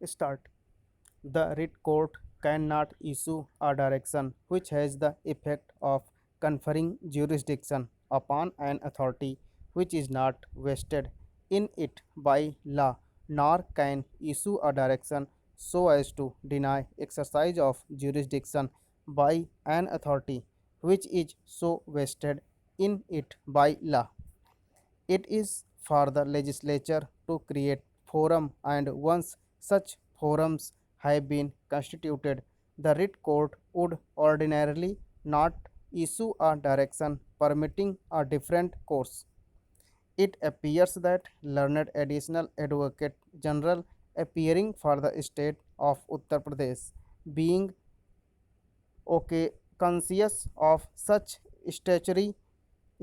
Start. The writ court cannot issue a direction which has the effect of conferring jurisdiction upon an authority which is not vested in it by law, nor can issue a direction so as to deny exercise of jurisdiction by an authority which is so vested in it by law. It is for the legislature to create forum, and once such forums have been constituted, the writ court would ordinarily not issue a direction permitting a different course. It appears that learned additional advocate general appearing for the state of Uttar Pradesh, being okay conscious of such statutory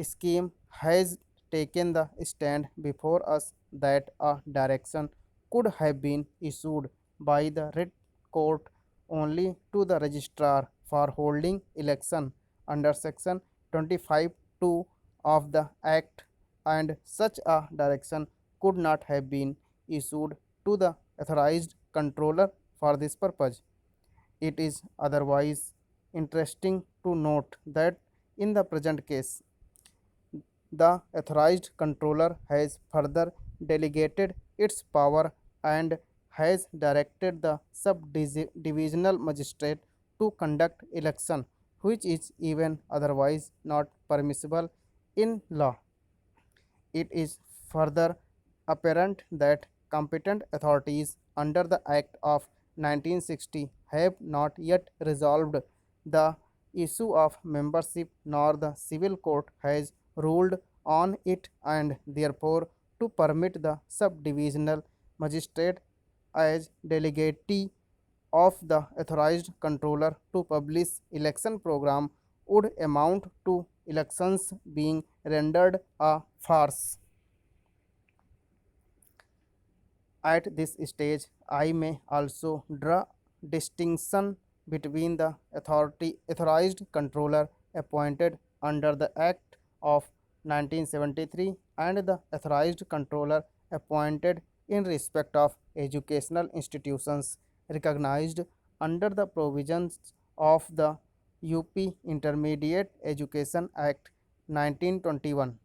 scheme, has taken the stand before us that a direction could have been issued by the writ court only to the registrar for holding election under section 25(2) of the act, and such a direction could not have been issued to the authorized controller for this purpose. It is otherwise interesting to note that in the present case, the authorized controller has further delegated its power and has directed the sub-divisional magistrate to conduct election, which is even otherwise not permissible in law. It is further apparent that competent authorities under the Act of 1960 have not yet resolved the issue of membership, nor the civil court has ruled on it, and therefore to permit the subdivisional magistrate as delegate of the authorized controller to publish election program would amount to elections being rendered a farce. At this stage, I may also draw distinction between the authorized controller appointed under the Act of 1973 and the authorized controller appointed in respect of educational institutions recognized under the provisions of the UP Intermediate Education Act 1921.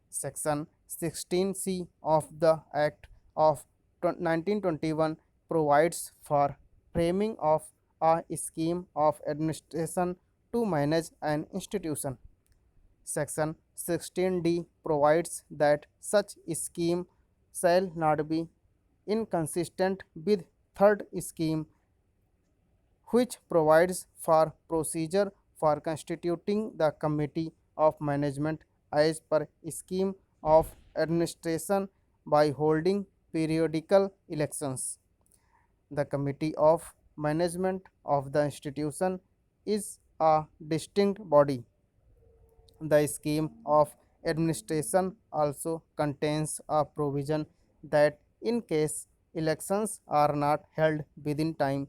Section 16C of the Act of 1921 provides for framing of a scheme of administration to manage an institution. Section 16D provides that such scheme shall not be inconsistent with third scheme, which provides for procedure for constituting the committee of management as per scheme of administration by holding periodical elections. The committee of management of the institution is a distinct body. The scheme of administration also contains a provision that in case elections are not held within time,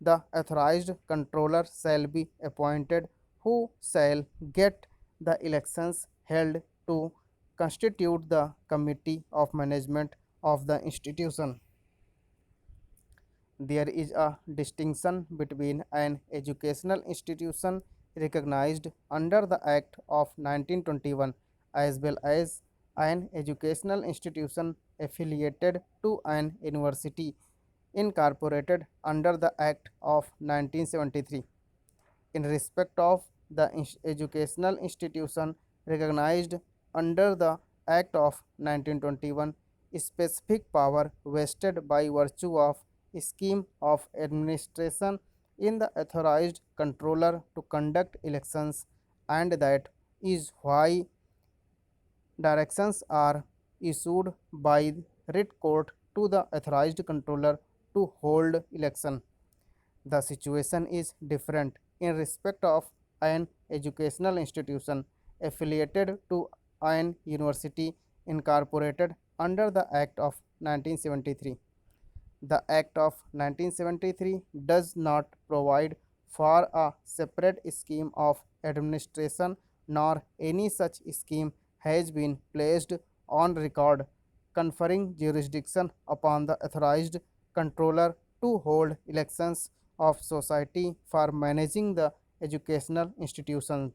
the authorized controller shall be appointed who shall get the elections held to constitute the committee of management of the institution. There is a distinction between an educational institution recognized under the Act of 1921 as well as an educational institution affiliated to an university incorporated under the Act of 1973. In respect of the educational institution recognized under the Act of 1921, specific power vested by virtue of scheme of administration in the authorized controller to conduct elections, and that is why directions are issued by writ court to the authorized controller to hold election. The situation is different in respect of an educational institution affiliated to an university incorporated under the Act of 1973. The Act of 1973 does not provide for a separate scheme of administration, nor any such scheme has been placed on record conferring jurisdiction upon the authorized controller to hold elections of society for managing the educational institutions.